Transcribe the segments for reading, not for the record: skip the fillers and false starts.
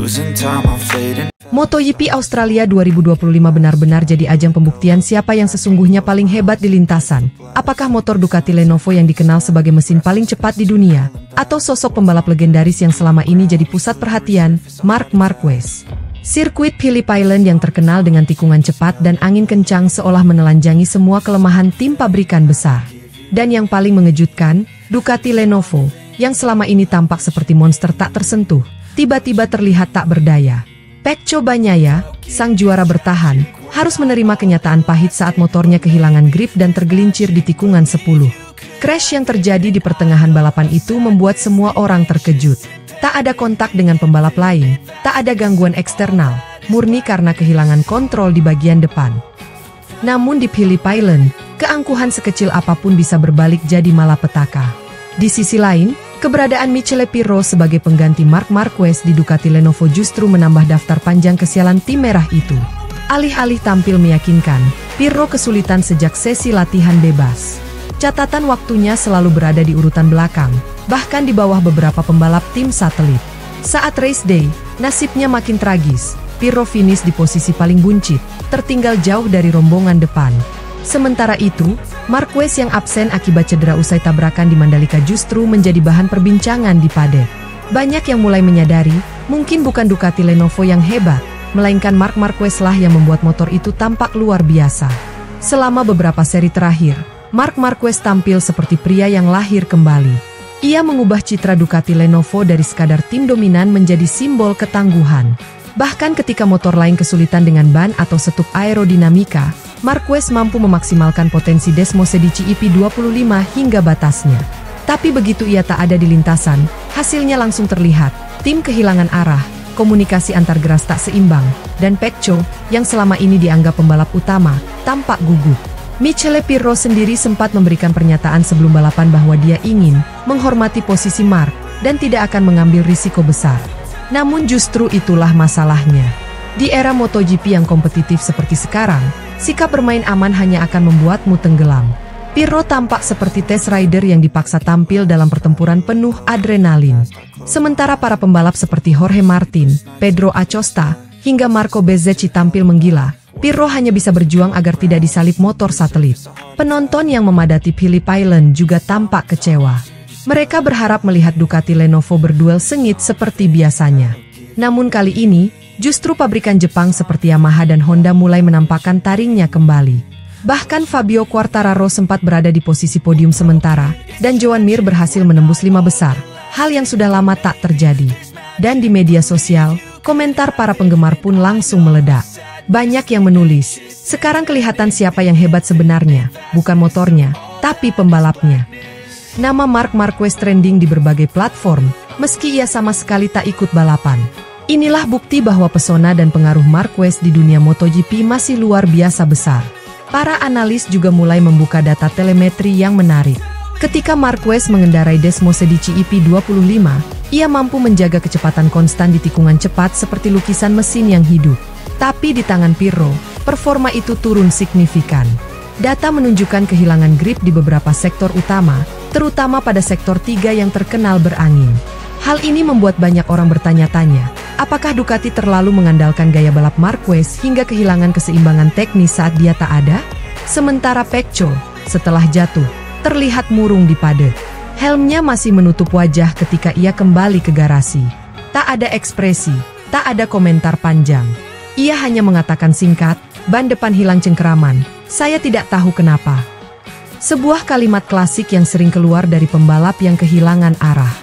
losing time, I'm fading. MotoGP Australia 2025 benar-benar jadi ajang pembuktian siapa yang sesungguhnya paling hebat di lintasan. Apakah motor Ducati Lenovo yang dikenal sebagai mesin paling cepat di dunia, atau sosok pembalap legendaris yang selama ini jadi pusat perhatian, Marc Marquez. Sirkuit Phillip Island yang terkenal dengan tikungan cepat dan angin kencang seolah menelanjangi semua kelemahan tim pabrikan besar. Dan yang paling mengejutkan, Ducati Lenovo, yang selama ini tampak seperti monster tak tersentuh, tiba-tiba terlihat tak berdaya. Pecco Bagnaia, sang juara bertahan, harus menerima kenyataan pahit saat motornya kehilangan grip dan tergelincir di tikungan 10. Crash yang terjadi di pertengahan balapan itu membuat semua orang terkejut. Tak ada kontak dengan pembalap lain, tak ada gangguan eksternal, murni karena kehilangan kontrol di bagian depan. Namun di Phillip Island, keangkuhan sekecil apapun bisa berbalik jadi malapetaka. Di sisi lain, keberadaan Michele Pirro sebagai pengganti Marc Marquez di Ducati Lenovo justru menambah daftar panjang kesialan tim merah itu. Alih-alih tampil meyakinkan, Pirro kesulitan sejak sesi latihan bebas. Catatan waktunya selalu berada di urutan belakang, bahkan di bawah beberapa pembalap tim satelit. Saat race day, nasibnya makin tragis. Pirro finish di posisi paling buncit, tertinggal jauh dari rombongan depan. Sementara itu, Marquez yang absen akibat cedera usai tabrakan di Mandalika justru menjadi bahan perbincangan di paddock. Banyak yang mulai menyadari, mungkin bukan Ducati Lenovo yang hebat, melainkan Marc Marquez lah yang membuat motor itu tampak luar biasa. Selama beberapa seri terakhir, Marc Marquez tampil seperti pria yang lahir kembali. Ia mengubah citra Ducati Lenovo dari sekadar tim dominan menjadi simbol ketangguhan. Bahkan ketika motor lain kesulitan dengan ban atau setup aerodinamika, Marquez mampu memaksimalkan potensi Desmosedici EP25 hingga batasnya. Tapi begitu ia tak ada di lintasan, hasilnya langsung terlihat. Tim kehilangan arah, komunikasi antar geras tak seimbang, dan Pecco, yang selama ini dianggap pembalap utama, tampak gugup. Michele Pirro sendiri sempat memberikan pernyataan sebelum balapan bahwa dia ingin menghormati posisi Marc dan tidak akan mengambil risiko besar. Namun justru itulah masalahnya. Di era MotoGP yang kompetitif seperti sekarang, sikap bermain aman hanya akan membuatmu tenggelam. Pirro tampak seperti test rider yang dipaksa tampil dalam pertempuran penuh adrenalin. Sementara para pembalap seperti Jorge Martin, Pedro Acosta, hingga Marco Bezzecchi tampil menggila, Pirro hanya bisa berjuang agar tidak disalip motor satelit. Penonton yang memadati Phillip Island juga tampak kecewa. Mereka berharap melihat Ducati Lenovo berduel sengit seperti biasanya. Namun kali ini, justru pabrikan Jepang seperti Yamaha dan Honda mulai menampakkan taringnya kembali. Bahkan Fabio Quartararo sempat berada di posisi podium sementara, dan Joan Mir berhasil menembus 5 besar, hal yang sudah lama tak terjadi. Dan di media sosial, komentar para penggemar pun langsung meledak. Banyak yang menulis, sekarang kelihatan siapa yang hebat sebenarnya, bukan motornya, tapi pembalapnya. Nama Marc Marquez trending di berbagai platform, meski ia sama sekali tak ikut balapan. Inilah bukti bahwa pesona dan pengaruh Marquez di dunia MotoGP masih luar biasa besar. Para analis juga mulai membuka data telemetri yang menarik. Ketika Marquez mengendarai Desmosedici EP25, ia mampu menjaga kecepatan konstan di tikungan cepat seperti lukisan mesin yang hidup. Tapi di tangan Pirro, performa itu turun signifikan. Data menunjukkan kehilangan grip di beberapa sektor utama, terutama pada sektor 3 yang terkenal berangin. Hal ini membuat banyak orang bertanya-tanya, apakah Ducati terlalu mengandalkan gaya balap Marquez hingga kehilangan keseimbangan teknis saat dia tak ada? Sementara Pecco, setelah jatuh, terlihat murung di paddock. Helmnya masih menutup wajah ketika ia kembali ke garasi. Tak ada ekspresi, tak ada komentar panjang. Ia hanya mengatakan singkat, ban depan hilang cengkeraman, saya tidak tahu kenapa. Sebuah kalimat klasik yang sering keluar dari pembalap yang kehilangan arah.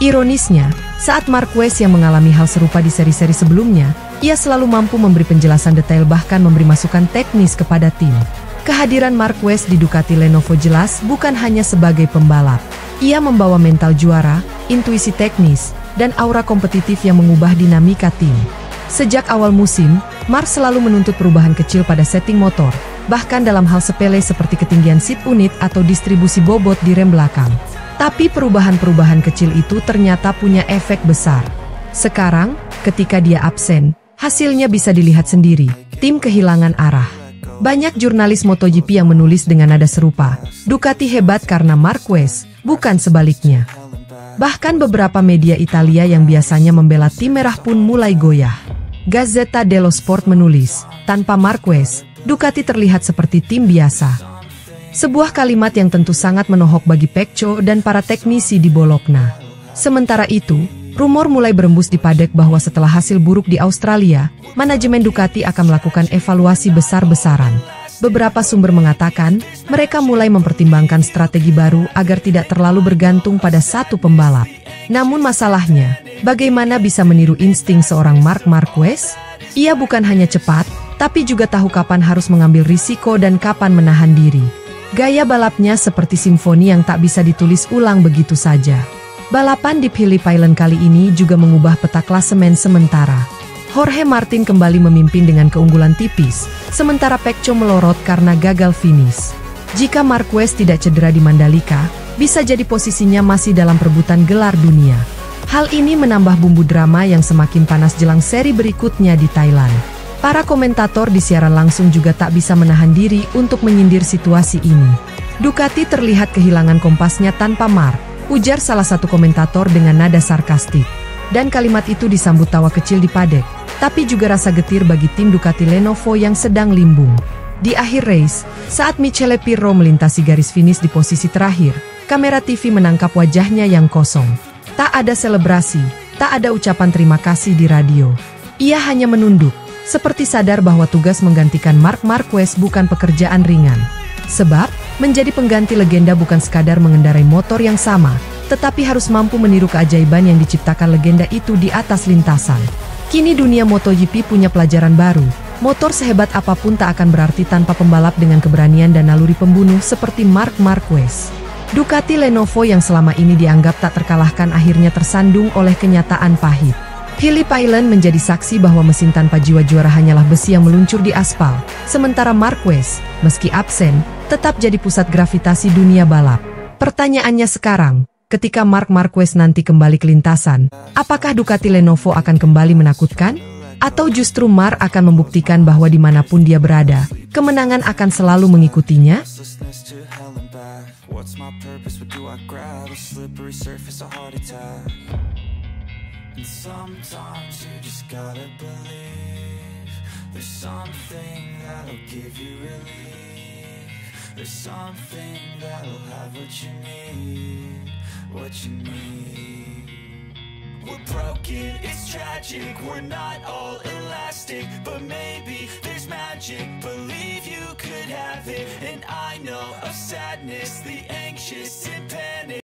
Ironisnya, saat Marquez yang mengalami hal serupa di seri-seri sebelumnya, ia selalu mampu memberi penjelasan detail bahkan memberi masukan teknis kepada tim. Kehadiran Marquez di Ducati Lenovo jelas bukan hanya sebagai pembalap. Ia membawa mental juara, intuisi teknis, dan aura kompetitif yang mengubah dinamika tim. Sejak awal musim, Marc selalu menuntut perubahan kecil pada setting motor, bahkan dalam hal sepele seperti ketinggian seat unit atau distribusi bobot di rem belakang. Tapi perubahan-perubahan kecil itu ternyata punya efek besar. Sekarang, ketika dia absen, hasilnya bisa dilihat sendiri, tim kehilangan arah. Banyak jurnalis MotoGP yang menulis dengan nada serupa, Ducati hebat karena Marquez, bukan sebaliknya. Bahkan beberapa media Italia yang biasanya membela tim merah pun mulai goyah. Gazzetta dello Sport menulis, tanpa Marquez, Ducati terlihat seperti tim biasa. Sebuah kalimat yang tentu sangat menohok bagi Pecco dan para teknisi di Bologna. Sementara itu, rumor mulai berembus di paddock bahwa setelah hasil buruk di Australia, manajemen Ducati akan melakukan evaluasi besar-besaran. Beberapa sumber mengatakan, mereka mulai mempertimbangkan strategi baru agar tidak terlalu bergantung pada satu pembalap. Namun masalahnya, bagaimana bisa meniru insting seorang Marc Marquez? Ia bukan hanya cepat, tapi juga tahu kapan harus mengambil risiko dan kapan menahan diri. Gaya balapnya seperti simfoni yang tak bisa ditulis ulang begitu saja. Balapan di Phillip Island kali ini juga mengubah peta klasemen sementara. Jorge Martin kembali memimpin dengan keunggulan tipis, sementara Pecco melorot karena gagal finish. Jika Marquez tidak cedera di Mandalika, bisa jadi posisinya masih dalam perebutan gelar dunia. Hal ini menambah bumbu drama yang semakin panas jelang seri berikutnya di Thailand. Para komentator di siaran langsung juga tak bisa menahan diri untuk menyindir situasi ini. Ducati terlihat kehilangan kompasnya tanpa Marc, ujar salah satu komentator dengan nada sarkastik. Dan kalimat itu disambut tawa kecil di paddock, tapi juga rasa getir bagi tim Ducati Lenovo yang sedang limbung. Di akhir race, saat Michele Pirro melintasi garis finish di posisi terakhir, kamera TV menangkap wajahnya yang kosong. Tak ada selebrasi, tak ada ucapan terima kasih di radio. Ia hanya menunduk, seperti sadar bahwa tugas menggantikan Marc Marquez bukan pekerjaan ringan. Sebab, menjadi pengganti legenda bukan sekadar mengendarai motor yang sama, tetapi harus mampu meniru keajaiban yang diciptakan legenda itu di atas lintasan. Kini dunia MotoGP punya pelajaran baru. Motor sehebat apapun tak akan berarti tanpa pembalap dengan keberanian dan naluri pembunuh seperti Marc Marquez. Ducati Lenovo yang selama ini dianggap tak terkalahkan akhirnya tersandung oleh kenyataan pahit. Phillip Island menjadi saksi bahwa mesin tanpa jiwa juara hanyalah besi yang meluncur di aspal, sementara Marquez, meski absen, tetap jadi pusat gravitasi dunia balap. Pertanyaannya sekarang, ketika Marc Marquez nanti kembali ke lintasan, apakah Ducati Lenovo akan kembali menakutkan? Atau justru Marc akan membuktikan bahwa dimanapun dia berada, kemenangan akan selalu mengikutinya? There's something that'll have what you need. We're broken, it's tragic, we're not all elastic, but maybe there's magic, believe you could have it. And I know of sadness, the anxious